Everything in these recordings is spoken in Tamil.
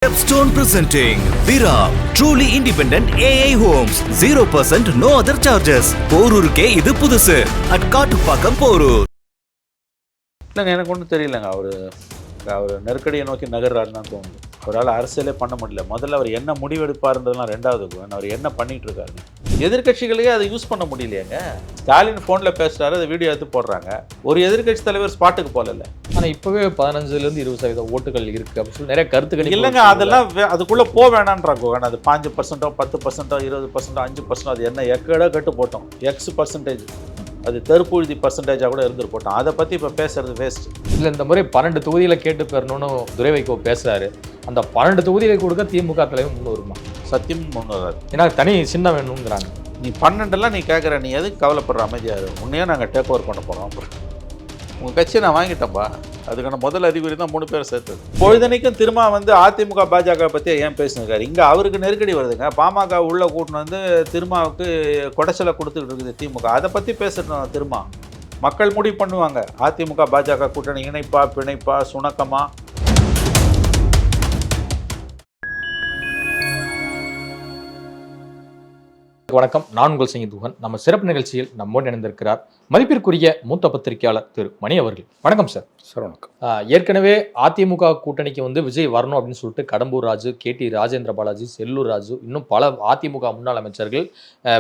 Stepstone presenting Vira, truly independent AI homes, 0% no other charges. போரூருக்கே இது புதுசு at காட்டுப்பாக்கம் போரூர். இல்லைங்க, எனக்கு ஒன்றும் தெரியலங்க. அவர் நெருக்கடியை நோக்கி நகர்றாருன்னு தான் தோணுது. அவரால் அரசியலே பண்ண முடியல. முதல்ல அவர் என்ன முடிவெடுப்பாருன்றதுலாம் ரெண்டாவது. அவர் என்ன பண்ணிட்டு இருக்காருங்க. எதிர்கட்சிகளையே அதை யூஸ் பண்ண முடியலையேங்க. ஸ்டாலின் ஃபோனில் பேசுகிறாரு, அதை வீடியோ எடுத்து போடுறாங்க. ஒரு எதிர்கட்சி தலைவர் ஸ்பாட்டுக்கு போகல. ஆனால் இப்போவே 15% 20% ஓட்டுகள் இருக்குது அப்படின்னு சொல்லி நிறைய கருத்துக்கள் இல்லைங்க. அதெல்லாம் அதுக்குள்ளே போக வேணான்றாங்க. அது 5%, 10%, 20%, 5% அது என்ன எக்கடா கட்டு போட்டோம். X%. அது தெருப்புழுதி பர்சன்டேஜாக கூட இருந்துட்டு போட்டோம். அதை பற்றி இப்போ பேசுறது வேஸ்ட். இல்லை, இந்த முறை 12 தொகுதியில் கேட்டு பெறணும்னு துரை வைகோ பேசுகிறாரு. அந்த 12 தொகுதிகளை கொடுக்க திமுக தலைவர் முன் வருமா? சத்தியம் முன் வராது. ஏன்னா தனி சின்ன வேணுங்கிறாங்க. நீ 12 நீ கேட்குற, நீ எதுக்கு கவலைப்படுற? அமைதியாக உன்னையே நாங்கள் டேக் ஓவர் பண்ண போகிறோம். உங்கள் கட்சியை நான் வாங்கிட்டேன்ப்பா. அதுக்கான முதல் அறிகுறி தான் 3 பேர் சேர்த்தது. பொழுதனைக்கும் திரும்ப வந்து அதிமுக பாஜக பற்றி ஏன் பேசுனாரு? இங்கே அவருக்கு நெருக்கடி வருதுங்க. பாமக உள்ள கூட்டின்னு வந்து திருமாவுக்கு கொடைச்சலை கொடுத்துக்கிட்டு இருக்குது திமுக. அதை பற்றி பேசணும். திரும்ப மக்கள் முடிவு பண்ணுவாங்க. அதிமுக பாஜக கூட்டணி இணைப்பா, பிணைப்பா, சுணக்கமா? வணக்கம், நான் உங்கள் துகன். நம்ம சிறப்பு நிகழ்ச்சியில் நம்மோடு இணைந்திருக்கிறார் மதிப்பிற்குரிய மூத்த பத்திரிகையாளர் திரு மணி அவர்கள். வணக்கம் சார். சார் வணக்கம். ஏற்கனவே அதிமுக கூட்டணிக்கு வந்து விஜய் வரணும் அப்படின்னு சொல்லிட்டு கடம்பூர் ராஜு, KT ராஜேந்திர பாலாஜி, செல்லூர் ராஜு, இன்னும் பல அதிமுக முன்னாள் அமைச்சர்கள்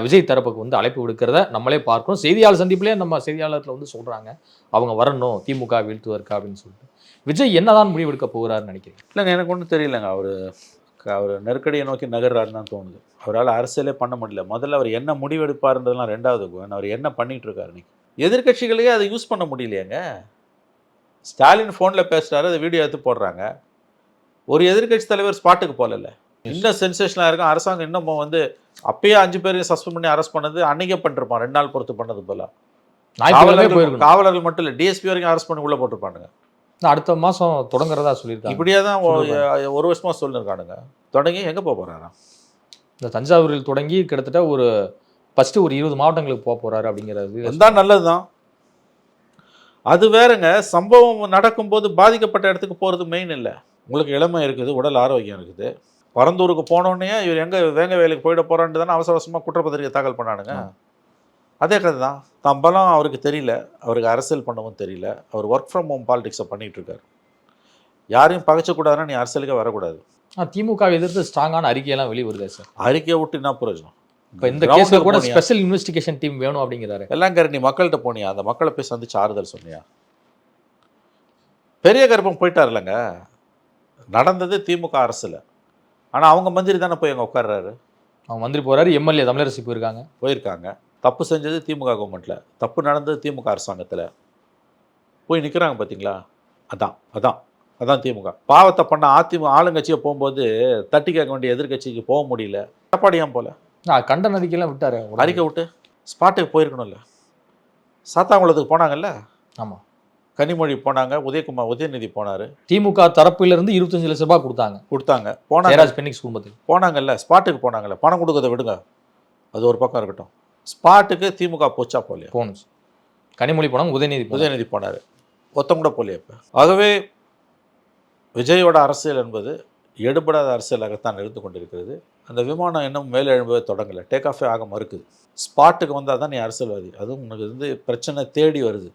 விஜய் தரப்புக்கு வந்து அழைப்பு விடுக்கிறத நம்மளே பார்க்கணும். செய்தியாளர் சந்திப்பிலே நம்ம செய்தியாளர்கள் வந்து சொல்றாங்க அவங்க வரணும் திமுக வீழ்த்துவதற்கா அப்படின்னு சொல்லிட்டு. விஜய் என்னதான் முடிவெடுக்க போகிறாருன்னு நினைக்கிறீங்க? இல்லைங்க, எனக்கு ஒன்றும் தெரியலங்க. அவர் நெருக்கடியை நோக்கி நகர்றாருன்னு தான் தோணுது. அவரால் அரசியலே பண்ண முடியல. முதல்ல அவர் என்ன முடிவெடுப்பாருன்றதுலாம் ரெண்டாவது. அவர் என்ன பண்ணிட்டு இருக்காரு? நீ எதிர்கட்சிகளையே அதை யூஸ் பண்ண முடியலையேங்க. ஸ்டாலின் ஃபோனில் பேசுகிறாரு, அதை வீடியோ எடுத்து போடுறாங்க. ஒரு எதிர்கட்சி தலைவர் ஸ்பாட்டுக்கு போகல. இன்னும் சென்சேஷனாக இருக்கும். அரசாங்கம் இன்னும் வந்து அப்பயே 5 பேரையும் சஸ்பெண்ட் பண்ணி அரெஸ்ட் பண்ணது அன்றைக்கே பண்ணிருப்பான். 2 நாள் பொறுத்து பண்ணது போல. காவலர்கள் மட்டும் இல்லை, DSP வரைக்கும் அரெஸ்ட் பண்ணி உள்ளே போட்டிருப்பானுங்க. அடுத்த மாதம் தொடங்குறதா சொல்லியிருக்காங்க. இப்படியே தான் 1 வருஷமாக சொல்லியிருக்கானுங்க. தொடங்கி எங்கே போக போகிறாராம்? இந்த தஞ்சாவூரில் தொடங்கி கிட்டத்தட்ட ஒரு 20 மாவட்டங்களுக்கு போக போகிறாரு அப்படிங்கிறது தான் நல்லது தான். அது வேறங்க. சம்பவம் நடக்கும்போது பாதிக்கப்பட்ட இடத்துக்கு போகிறது மெயின் இல்லை. உங்களுக்கு இளமை இருக்குது, உடல் ஆரோக்கியம் இருக்குது. பரந்தூருக்கு போனோடனே இவர் எங்கே வேங்க வேலைக்கு போயிட போகிறான்ட்டு தானே அவசர அவசரமாக குற்றப்பத்திரிகை தாக்கல் பண்ணானுங்க. அதே கதை தான். தம்பலம் அவருக்கு தெரியல, அவருக்கு அரசியல் பண்ணவும் தெரியல. அவர் ஒர்க் ஃப்ரம் ஹோம் பாலிடிக்ஸை பண்ணிகிட்டு இருக்காரு. யாரையும் பகைச்சக்கூடாதுன்னா நீ அரசியலுக்கே வரக்கூடாது. திமுக எதிர்த்து ஸ்ட்ராங்கான அறிக்கையெல்லாம் வெளியே வருது சார். அறிக்கையை விட்டு என்ன பிரயோஜனம்? இப்போ இந்த கேஸில் கூட ஸ்பெஷல் இன்வெஸ்டிகேஷன் டீம் வேணும் அப்படிங்கிறாரு. எல்லாம் கரு. நீ மக்கள்கிட்ட போனியா? அந்த மக்களை போய் சந்திச்சு ஆறுதல் சொன்னியா? பெரிய கருப்பம் போயிட்டார் இல்லைங்க. நடந்தது திமுக அரசில். ஆனால் அவங்க மந்திரி தானே போய் அங்கே உட்கார்றாரு. அவங்க மந்திரி போகிறாரு, MLA தமிழரசி போயிருக்காங்க. தப்பு செஞ்சது திமுக கவர்மெண்ட்டில், தப்பு நடந்தது திமுக அரசாங்கத்தில். போய் நிற்கிறாங்க பார்த்தீங்களா? அதான் திமுக. பாவத்தை பண்ண அதிமுக ஆளுங்கட்சியை போகும்போது தட்டி கேட்க வேண்டிய எதிர்கட்சிக்கு போக முடியல. எடப்பாடியாம் போல கண்டன அறிக்கையெல்லாம் விட்டாரு. அறிக்கை விட்டு ஸ்பாட்டுக்கு போயிருக்கணும்ல. சாத்தாங்குளத்துக்கு போனாங்கல்ல. ஆமாம், கனிமொழி போனாங்க, உதயநிதி போனார். திமுக தரப்பிலிருந்து 25 லட்சம் ரூபாய் கொடுத்தாங்க. குடும்பத்துக்கு போனாங்கல்ல. ஸ்பாட்டுக்கு போனாங்கல்ல. பணம் கொடுக்கறத விடுங்க, அது ஒரு பக்கம் இருக்கட்டும். ஸ்பாட்டுக்கு திமுக போச்சா போலையா? போனுச்சு. கனிமொழி போனாங்க, உதயநிதி போனார். ஒத்தம் கூட போலையா? இப்போ ஆகவே விஜயோட அரசியல் என்பது எடுபடாத அரசியலாகத்தான் இருந்து கொண்டிருக்கிறது. அந்த விமானம் இன்னும் மேலே எழும்பவே தொடங்கலை. டேக் ஆஃபே ஆக மறுக்குது. ஸ்பாட்டுக்கு வந்தால் தான் நீ அரசியல்வாதி. அதுவும் உனக்கு வந்து பிரச்சனை தேடி வருது.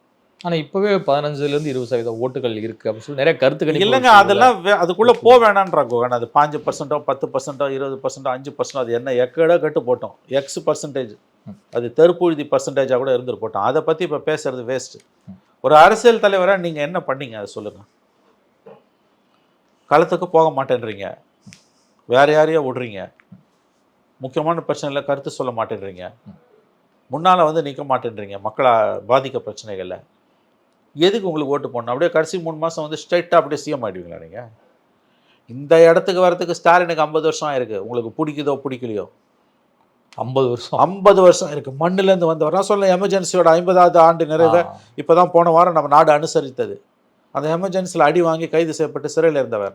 ஆனால் இப்போவே 15% 20% ஓட்டுகள் இருக்குது அப்படின்னு சொல்லி நிறைய கருத்துக்கள். இல்லைங்க, அதெல்லாம் அதுக்குள்ளே போக வேணான்றாங்க. அது 5%, 10%, 20%, 5% அது என்ன எக்கடா கட்டு போட்டோம். X%. அது தெருப்புழுதி பர்சன்டேஜாக கூட இருந்துட்டு போட்டோம். அதை பற்றி இப்போ பேசுறது வேஸ்ட்டு. ஒரு அரசியல் தலைவராக நீங்கள் என்ன பண்ணீங்க அதை சொல்லுங்கள். களத்துக்கு போக மாட்டேன்றீங்க, வேறு யாரையோ விடுறீங்க, முக்கியமான பிரச்சனையில் கருத்து சொல்ல மாட்டேன்றீங்க, முன்னால் வந்து நிற்க மாட்டேன்றீங்க மக்களை பாதிக்க பிரச்சனைகளில். எதுக்கு உங்களுக்கு ஓட்டு போடணும்? அப்படியே கடைசி 3 மாதம் வந்து ஸ்ட்ரைட்டாக அப்படியே CM ஆகிடுவீங்களா நீங்கள்? இந்த இடத்துக்கு வரத்துக்கு ஸ்டாலினுக்கு 50 வருஷம் ஆயிருக்கு. உங்களுக்கு பிடிக்குதோ பிடிக்கலையோ 50 வருஷம் இருக்குது. மண்ணிலேருந்து வந்தவர். நான் சொல்ல எமர்ஜென்சியோட 50வது ஆண்டு நிறைவு இப்போ தான் போன வாரம் நம்ம நாடு அனுசரித்தது. அந்த எமர்ஜென்சியில் அடி வாங்கி கைது செய்யப்பட்டு சிறையில் இருந்தவர்.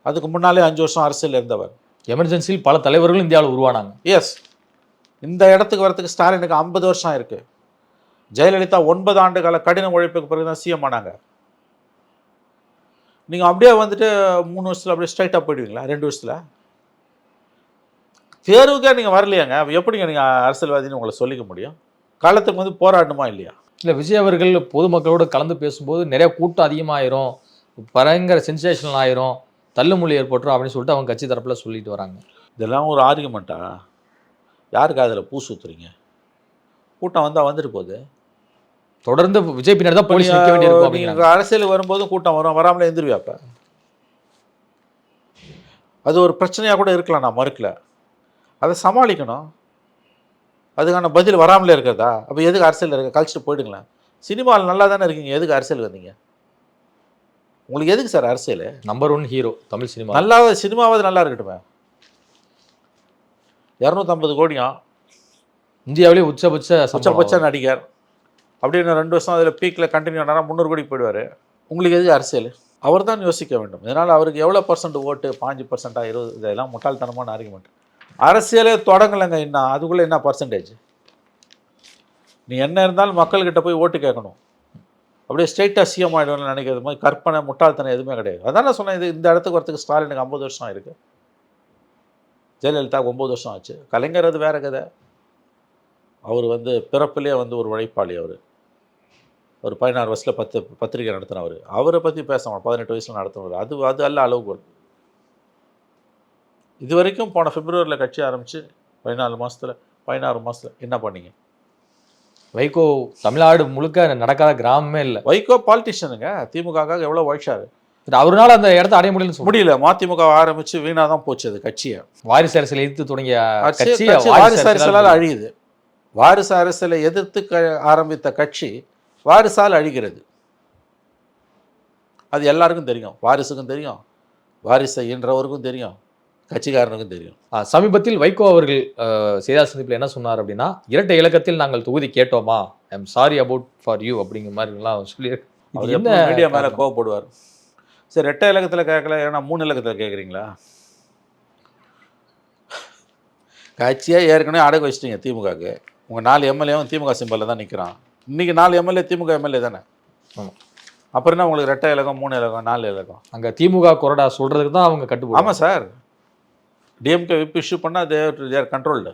அதுக்கு முன்னாலே 5 வருஷம் அரசியல் இருந்தவர். எமர்ஜென்சியில் பல தலைவர்கள் இந்தியாவில் உருவானாங்க. எஸ், இந்த இடத்துக்கு வரத்துக்கு ஸ்டாலினுக்கு 50 வருஷம் இருக்குது. ஜெயலலிதா 9 ஆண்டு கால கடின உழைப்புக்கு பிறகு தான் CM ஆனாங்க. நீங்கள் அப்படியே வந்துட்டு 3 வருஷத்தில் அப்படியே ஸ்ட்ரைட்டாக போயிடுவீங்களா? 2 வருஷத்தில் தேர்வுக்கே நீங்கள் வரலையாங்க. அப்போ எப்படிங்க நீங்கள் அரசியல்வாதின்னு உங்களை சொல்லிக்க முடியும்? காலத்துக்கு வந்து போராடணுமா இல்லையா? இல்லை, விஜய் அவர்கள் பொதுமக்களோடு கலந்து பேசும்போது நிறைய கூட்டம் அதிகமாயிரும், பயங்கர சென்சேஷனல் ஆயிரும், தள்ளுமொழி ஏற்பட்டுரும் அப்படின்னு சொல்லிட்டு அவங்க கட்சி தரப்புல சொல்லிட்டு வராங்க. இதெல்லாம் ஒரு ஆர்குமெண்ட்டா? யாருக்கு அதில் பூ சுற்றுறீங்க? கூட்டம் வந்தால் வந்துட்டு போகுது. தொடர்ந்து விஜய் பின்னாடி தான் போலீஸ் நிற்க வேண்டியிருக்கும் அப்படிங்கிறாங்க. நீங்கள் அரசியலுக்கு வரும்போதும் கூட்டம் வரும், வராமலே எழுந்திருவியா? அப்போ அது ஒரு பிரச்சனையாக கூட இருக்கலாம், நான் மறுக்கல. அதை சமாளிக்கணும். அதுக்கான பதில் வராமலே இருக்கிறதா? அப்போ எதுக்கு அரசியல் இருக்க? கழிச்சிட்டு போயிடுங்களேன். சினிமாவில் நல்லா தானே இருக்கீங்க, எதுக்கு அரசியல் வந்தீங்க? உங்களுக்கு எதுக்கு சார் அரசியல்? Number 1 hero Tamil cinema. நல்லா சினிமாவது நல்லா இருக்கட்டுமே. 250 கோடியும் இந்தியாவிலே உச்சபட்ச நடிகர் அப்படின்னு 2 வருஷம் அதில் பீக்கில் கண்டினியூ ஆனால் 300 கோடி போயிடுவார். உங்களுக்கு எதுக்கு அரசியல்? அவர் தான் யோசிக்க வேண்டும். இதனால் அவருக்கு எவ்வளோ % ஓட்டு? 5%, 20%? இதெல்லாம் முட்டாள்தனமான ஆர்குமெண்ட். அரசியலே தொடங்கலைங்க இன்னும், அதுக்குள்ளே என்ன பர்சன்டேஜ்? நீ என்ன இருந்தாலும் மக்கள்கிட்ட போய் ஓட்டு கேட்கணும். அப்படியே ஸ்ட்ரெயிட்டாக சிஎம் ஆகிடுவேன்னு நினைக்கிறது மாதிரி கற்பனை முட்டாள்தனம் எதுவுமே கிடையாது. அதான் நான் சொன்னேன், இந்த இடத்துக்கு வரத்துக்கு ஸ்டாலினுக்கு 50 வருஷம் ஆயிருக்கு, ஜெயலலிதாவுக்கு 9 வருஷம் ஆச்சு. கலைஞர் அது வேற கதை. அவர் வந்து பிறப்பிலே வந்து ஒரு உழைப்பாளி. அவர் 16 வயசில் 10 பத்திரிகை நடத்தினவர். அவரை பற்றி பேசணும், 18 வயசில் நடத்தினவர். அது அல்ல அளவுகோல். இது வரைக்கும் போன பிப்ரவரியில் கட்சி ஆரம்பித்து 16 மாதத்தில் என்ன பண்ணீங்க? வைகோ தமிழ்நாடு முழுக்க நடக்காத கிராமமே இல்லை. வைகோ பாலிட்டிஷியனுங்க, திமுகவுக்காக எவ்வளோ உழைச்சாரு. அவரால் அந்த இடத்த அடைய முடியல. மதிமுக ஆரம்பித்து வீணாக தான் போச்சு அது கட்சியை. வாரிசு அரசியல் எதிர்த்து தொடங்கிய கட்சி வாரிசு அரசியலால் அழியுது. வாரிசு அரசியலை எதிர்த்து ஆரம்பித்த கட்சி வாரிசால் அழிகிறது. அது எல்லாருக்கும் தெரியும். வாரிசுக்கும் தெரியும், வாரிசை ஈன்றவருக்கும் தெரியும், கட்சிக்காரனுக்கும் தெரியும். சமீபத்தில் வைகோ அவர்கள் செய்தியாளர் சந்திப்பில் என்ன சொன்னார் அப்படின்னா, இரட்டை இலக்கத்தில் நாங்கள் தொகுதி கேட்டோமா, I am sorry about for you அப்படிங்கிற மாதிரிலாம் சொல்லியிருக்காரு. என்ன மீடியா மேலே கோவப்படுவார். சரி, 2 இலக்கத்தில் கேட்கல, ஏன்னா 3 இலக்கத்தில் கேட்குறீங்களா? கட்சியாக ஏற்கனவே அடகு வச்சிட்டீங்க திமுகவுக்கு. உங்கள் 4 எம்எல்ஏவும் திமுக சிம்பலில் தான் நிற்கிறான். இன்றைக்கி 4 எம்எல்ஏ திமுக எம்எல்ஏ தானே. அப்புறம் என்ன உங்களுக்கு 2 இலக்கம், 3 இலக்கம், 4 இலக்கம்? அங்கே திமுக கொறடா சொல்கிறதுக்கு தான் அவங்க கட்டுப்படும். ஆமாம் சார், டிஎம்கே விப் இஷ்யூ பண்ணால் தேர் கண்ட்ரோல்டு.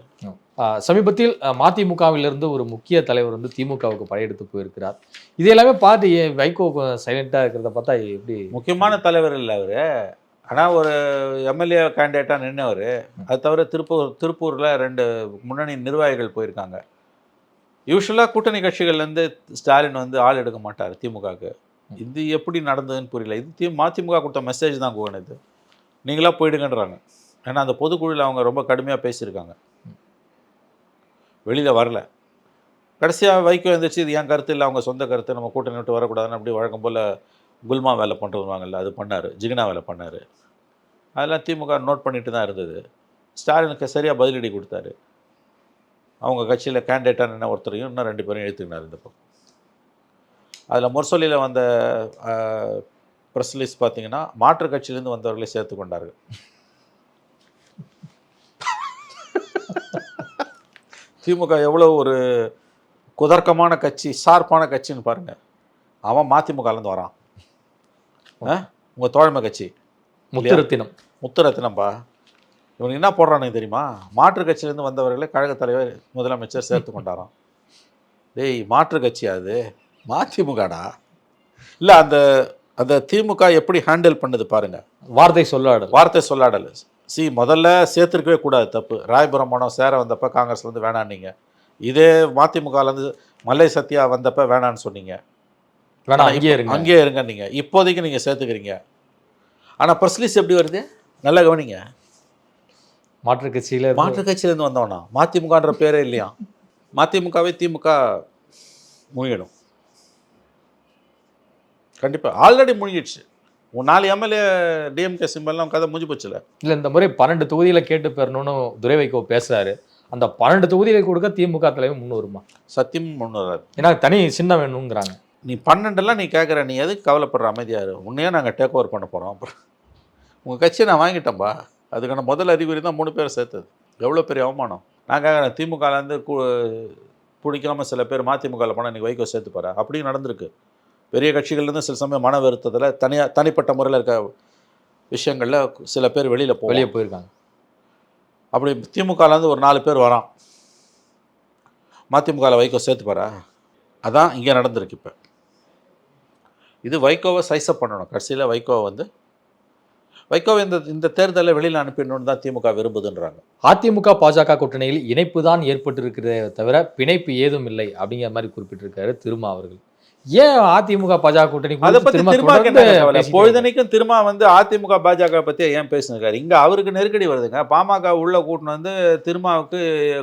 சமீபத்தில் மதிமுகவிலிருந்து ஒரு முக்கிய தலைவர் வந்து திமுகவுக்கு படையெடுத்து போயிருக்கிறார். இது எல்லாமே பார்த்து வைகோ சைலண்டாக இருக்கிறத பார்த்தா எப்படி? முக்கியமான தலைவர் இல்லை அவர், ஆனால் ஒரு எம்எல்ஏ கேண்டிடேட்டாக நின்றவர். அது தவிர திருப்பூரில் 2 முன்னணி நிர்வாகிகள் போயிருக்காங்க. யூஸ்வலாக கூட்டணி கட்சிகள்லேருந்து ஸ்டாலின் வந்து ஆள் எடுக்க மாட்டார் திமுகவுக்கு. இது எப்படி நடந்ததுன்னு புரியல. இது மதிமுக கொடுத்த மெசேஜ் தான் இது. நீங்களாக போயிடுங்கன்றாங்க. ஏன்னா அந்த பொதுக்குழுவில் அவங்க ரொம்ப கடுமையாக பேசியிருக்காங்க, வெளியில் வரல. கடைசியாக வைகோ எழுந்திரிச்சு இது என் கருத்து இல்லை, அவங்க சொந்த கருத்து, நம்ம கூட்டணி விட்டு வரக்கூடாதுன்னு அப்படி வழக்கம் போல் குல்மா வேலை பண்ணுறதுவாங்கல்ல, அது பண்ணார். ஜிகினா வேலை பண்ணார். அதெல்லாம் திமுக நோட் பண்ணிட்டு தான் இருந்தது. ஸ்டாலினுக்கு சரியாக பதிலடி கொடுத்தாரு. அவங்க கட்சியில் கேண்டிடேட்டாக நின்று ஒருத்தரையும் இன்னும் 2 பேரும் எழுத்துக்கினார் இந்த பக்கம். அதில் முரசொலியில் வந்த ப்ரெஸ் ரிலீஸ் பார்த்தீங்கன்னா மாற்று கட்சியிலேருந்து வந்தவர்களை சேர்த்து கொண்டார்கள். திமுக எவ்வளோ ஒரு குதர்க்கமான கட்சி, ஷார்ப்பான கட்சின்னு பாருங்கள். அவன் மதிமுகலேருந்து வரான். உங்கள் தோழமை கட்சி முத்துரத்தினம்பா. இவனுக்கு என்ன போடுறானுங்க தெரியுமா? மாற்று கட்சியிலேருந்து வந்தவர்களை கழக தலைவர் முதலமைச்சர் சேர்த்து கொண்டாராம். டேய், மாற்று கட்சி அது மதிமுகடா. இல்லை, அந்த திமுக எப்படி ஹேண்டில் பண்ணுது பாருங்கள். வார்த்தை சொல்லாடல். முதல்ல சேர்த்துருக்கவே கூடாது, தப்பு. ராயபுரம் மனம் சேர வந்தப்போ காங்கிரஸ்லேருந்து வேணான்னீங்க. இதே மதிமுகலேருந்து மல்லை சத்யா வந்தப்போ வேணான்னு சொன்னீங்க. அங்கேயே இருங்க. நீங்கள் இப்போதைக்கு நீங்கள் சேர்த்துக்கிறீங்க. ஆனால் ப்ரெஸ்லீஸ் எப்படி வருது நல்லா கவனிங்க. மாற்று கட்சியிலேருந்து வந்தோன்னா மதிமுகன்ற பேரே இல்லையா? மதிமுகவே திமுக முழுகிடும் கண்டிப்பாக. ஆல்ரெடி முழுகிடுச்சு. 4 எம்எல்ஏ டிஎம்கே சிம்பல்லாம் கதை முடிஞ்சு போச்சுல. இல்லை, இந்த முறை 12 தொகுதியில் கேட்டு பெறணும்னு துரை வைகோ பேசுகிறாரு. அந்த 12 தொகுதிகளை கொடுக்க திமுக தலைவர் முன்னுரிமா? சத்தியம் முன்னுறாரு. ஏன்னா தனி சின்னம் வேணுங்கிறாங்க. நீ 12 நீ கேட்குற, நீ எதுக்கு கவலைப்படுற? அமைதியாரு. உன்னையே நாங்கள் டேக் ஓவர் பண்ண போகிறோம். அப்புறம் உங்கள் கட்சியை நான் வாங்கிட்டேன்ப்பா. அதுக்கான முதல் அறிகுறி தான் 3 பேரை சேர்த்தது. எவ்வளோ பெரிய அவமானம். நான் கேட்குறேன், திமுகலேருந்து பிடிக்காமல் சில பேர் மதிமுகவில் போனால் இன்றைக்கி வைகோ சேர்த்துப்பாரா? அப்படியும் நடந்திருக்கு. பெரிய கட்சிகள்லேருந்து சில சமயம் மன வருத்தத்தில் தனிப்பட்ட முறையில் இருக்க விஷயங்களில் சில பேர் வெளியில் போயிருக்காங்க. அப்படி திமுகலேருந்து ஒரு 4 பேர் வரான், மதிமுகவில் வைகோ சேர்த்துப்பாரா? அதான் இங்கே நடந்திருக்கு. இப்போ இது வைகோவை சைஸப் பண்ணணும். கடைசியில் வைகோவை இந்த தேர்தலில் வெளியில் அனுப்பிடணும்னு தான் திமுக விரும்புதுன்றாங்க. அதிமுக பாஜக கூட்டணியில் இணைப்பு தான் ஏற்பட்டிருக்கிறதே தவிர பிணைப்பு ஏதும் இல்லை அப்படிங்கிற மாதிரி குறிப்பிட்டிருக்காரு திருமா அவர்கள். ஏன் அதிமுக பாஜக கூட்டணி அதை பத்தி பொழுதனைக்கும் திருமா அதிமுக பாஜக பத்தி ஏன் பேசுனாரு? இங்க அவருக்கு நெருக்கடி வருதுங்க. பாமக உள்ள கூட்டணி திருமாவுக்கு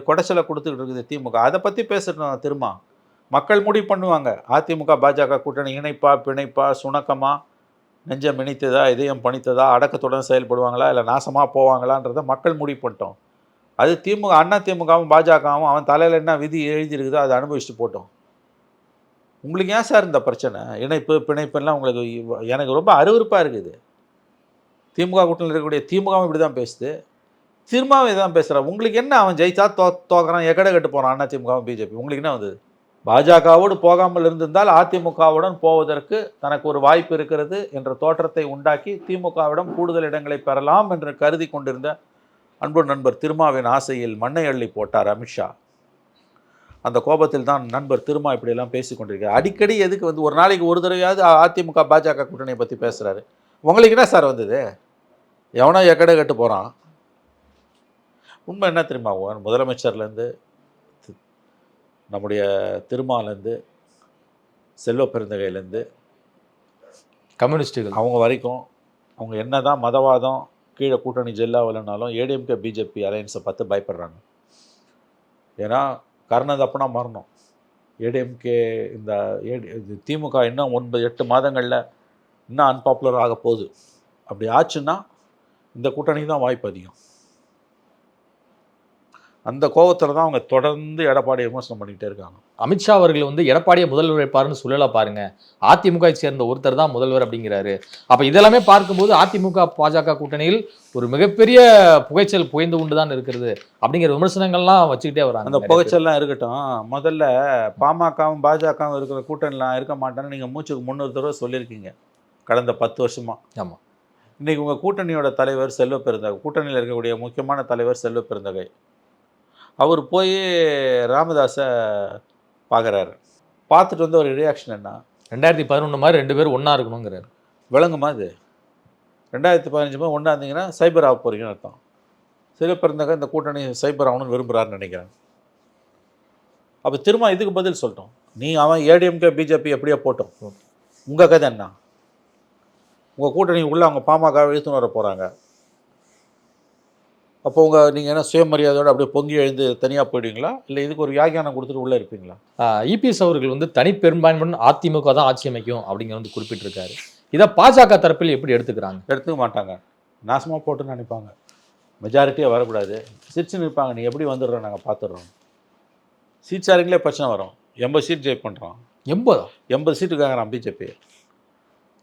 கொடைச்சலை கொடுத்துக்கிட்டு இருக்குது திமுக. அதை பத்தி பேசணும். திருமா மக்கள் முடிவு பண்ணுவாங்க. அதிமுக பாஜக கூட்டணி இணைப்பா பிணைப்பா, சுணக்கமா, நெஞ்சம் இணைத்ததா, இதயம் பணித்ததா, அடக்கத்துடன் செயல்படுவாங்களா இல்லை நாசமா போவாங்களான்றதை மக்கள் முடிவு பண்ணிட்டோம். அது அதிமுகவும் பாஜகவும் அவன் தலையில் என்ன விதி எழுதியிருக்குதோ அதை அனுபவிச்சுட்டு போட்டோம். உங்களுக்கு ஏன் சார் இந்த பிரச்சனை? இணைப்பு பிணைப்புலாம் உங்களுக்கு எனக்கு ரொம்ப அருவருப்பாக இருக்குது. திமுக கூட்டணியில் இருக்கக்கூடிய திமுகவும் இப்படி தான் பேசுது, திருமாவும் இதான் பேசுகிறான். உங்களுக்கு என்ன? அவன் ஜெயிச்சா தோக்குறான், எக்கடை கட்டு போகிறான் அதிமுகவும் பிஜேபி. உங்களுக்கு என்ன வந்தது? பாஜகவோடு போகாமல் இருந்திருந்தால் அதிமுகவுடன் போவதற்கு தனக்கு ஒரு வாய்ப்பு இருக்கிறது என்ற தோற்றத்தை உண்டாக்கி திமுகவிடம் கூடுதல் இடங்களை பெறலாம் என்று கருதி கொண்டிருந்த அன்பு நண்பர் திருமாவின் ஆசையில் மண்ணை அள்ளி போட்டார் அமித்ஷா. அந்த கோபத்தில் தான் நண்பர் திருமா இப்படியெல்லாம் பேசி கொண்டிருக்கிறார். அடிக்கடி எதுக்கு ஒரு நாளைக்கு ஒரு தடவையாவது அதிமுக பாஜக கூட்டணியை பற்றி பேசுகிறாரு? உங்களுக்கு என்ன சார் வந்தது? எவனோ எக்கடை கட்டு போகிறான். உண்மை என்ன தெரியுமா? முதலமைச்சர்லேருந்து, நம்முடைய திருமாலேருந்து, செல்வ பெருந்தகையிலேருந்து, கம்யூனிஸ்டுகள் அவங்க வரைக்கும் அவங்க என்ன தான் மதவாதம் கீழே கூட்டணி ஜெல்லாவில்னாலும் ஏடிஎம்கே பிஜேபி அலையன்ஸை பார்த்து பயப்படுறாங்க. ஏன்னா கர்ணன் தப்புனா மரணம். ஏடிஎம்கே இந்த திமுக இன்னும் 9-8 மாதங்களில் இன்னும் அன்பாப்புலர் ஆக போகுது. அப்படி ஆச்சுன்னா இந்த கூட்டணிக்கு தான் வாய்ப்பு அதிகம். அந்த கோபத்தில் தான் அவங்க தொடர்ந்து எடப்பாடியை விமர்சனம் பண்ணிக்கிட்டே இருக்காங்க. அமித்ஷா அவர்கள் எடப்பாடியை முதல்வர் வைப்பாருன்னு சொல்லல பாருங்க. அதிமுக சேர்ந்த ஒருத்தர் தான் முதல்வர் அப்படிங்கிறாரு. அப்ப இதெல்லாமே பார்க்கும்போது அதிமுக பாஜக கூட்டணியில் ஒரு மிகப்பெரிய புகைச்சல் புகைந்து கொண்டு தான் இருக்கிறது அப்படிங்கிற விமர்சனங்கள்லாம் வச்சுக்கிட்டே வராங்க. அந்த புகைச்சல்லாம் இருக்கட்டும். முதல்ல பாமகவும் பாஜகவும் இருக்கிற கூட்டணிலாம் இருக்க மாட்டேன்னு நீங்கள் மூச்சுக்கு 300 தடவை சொல்லியிருக்கீங்க கடந்த 10 வருஷமா. ஆமாம். இன்றைக்கி உங்கள் கூட்டணியோட தலைவர் செல்வ பெருந்தகை, கூட்டணியில் இருக்கக்கூடிய முக்கியமான தலைவர் செல்வ பெருந்தகை, அவர் போய் ராமதாஸை பார்க்குறாரு. பார்த்துட்டு ஒரு ரியாக்ஷன் என்ன? 2011 மாதிரி 2 பேரும் ஒன்றா இருக்கணுங்கிறாரு. விளங்குமா? அது 2015 ஒன்றா இருந்தீங்கன்னா சைபர் ஆக போகிறீங்கன்னு அர்த்தம். சில பிறந்தக இந்த கூட்டணி சைபர் ஆகணும்னு விரும்புகிறாருன்னு நினைக்கிறேன். அப்போ திரும்ப இதுக்கு பதில் சொல்லிட்டோம். அவன் ஏடிஎம்கே பிஜேபி எப்படியோ போட்டோம், உங்கள் கதை என்ன? உங்கள் கூட்டணி உள்ளே அவங்க பாமக இழுத்துன்னு வர போகிறாங்க. அப்போ நீங்கள் என்ன சுயமரியாதையோடு அப்படியே பொங்கி எழுந்து தனியாக போயிடுவீங்களா, இல்லை இதுக்கு ஒரு வியாக்கியானம் கொடுத்துட்டு உள்ளே இருப்பீங்களா? இபிஎஸ் அவர்கள் தனிப்பெரும்பான்மையுடன் அதிமுக தான் ஆட்சி அமைக்கும் அப்படிங்கிற குறிப்பிட்டிருக்காரு. இதை பாஜக தரப்பில் எப்படி எடுத்துக்கிறாங்க? எடுத்துக்க மாட்டாங்க. நாசமாக போட்டுன்னு நினைப்பாங்க. மெஜாரிட்டியாக வரக்கூடாது, சிரிச்சு நிற்பாங்க. நீ எப்படி வந்துடுறோம், நாங்கள் பார்த்துடுறோம். சீட் ஷேரிங்லேயே பிரச்சனை வரும். 80 சீட் ஜெயிப் பண்ணுறோம். 80 சீட்டு கேட்குறான் பிஜேபி.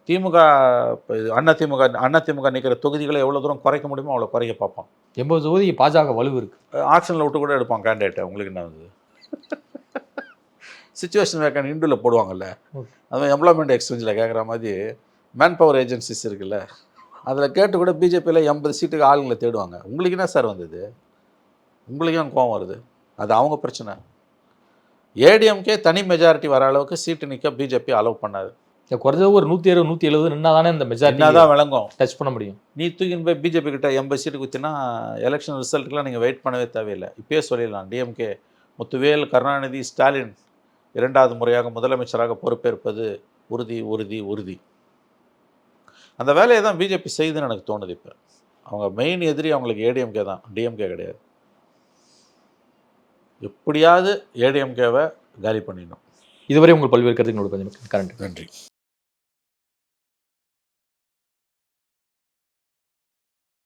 திமுக அதிமுக நிற்கிற தொகுதிகளை எவ்வளோ தூரம் குறைக்க முடியுமோ அவ்வளோ குறைக்க பார்ப்பான். 80 தொகுதி பாஜக வலுவு இருக்குது. ஆக்ஷனில் விட்டு கூட எடுப்பான் கேண்டிடேட்டை. உங்களுக்கு என்ன வந்து சிச்சுவேஷன் வேக்கன் இண்டில் போடுவாங்கல்ல, அதுவும் எம்ப்ளாய்மெண்ட் எக்ஸ்சேஞ்சில் கேட்குற மாதிரி மேன் பவர் ஏஜென்சிஸ் இருக்குல்ல, அதில் கேட்டு கூட பிஜேபியில் 80 சீட்டுக்கு ஆளுங்களை தேடுவாங்க. உங்களுக்கு என்ன சார் வந்தது? உங்களுக்கு ஏன் கோவம் வருது? அது அவங்க பிரச்சனை. ஏடிஎம்கே தனி மெஜாரிட்டி வர அளவுக்கு சீட்டு நிற்க பிஜேபி அலோவ் பண்ணாது. குறைஞ்சது ஒரு 170 170 நின்னா தானே இந்த மெஜாரிட்டி தான் விளங்கும், டச் பண்ண முடியும். நீ தூக்கின்னு போய் பிஜேபி கிட்ட 80 சீட்டு குத்தினா எலெக்ஷன் ரிசல்ட்டுக்கெலாம் நீங்கள் வெயிட் பண்ணவே தேவையில்லை. இப்போயே சொல்லிடலாம், டிஎம்கே முத்துவேல் கருணாநிதி ஸ்டாலின் 2வது முறையாக முதலமைச்சராக பொறுப்பேற்பது உறுதி உறுதி உறுதி. அந்த வேலையை தான் பிஜேபி செய்யுதுன்னு எனக்கு தோணுது. இப்போ அவங்க மெயின் எதிரி அவங்களுக்கு ஏடிஎம்கே தான், டிஎம்கே கிடையாது. எப்படியாவது ஏடிஎம்கேவை காலி பண்ணிடணும். இதுவரை உங்கள் பல்வேறு கருத்துக்களோட பதிவு. நன்றி.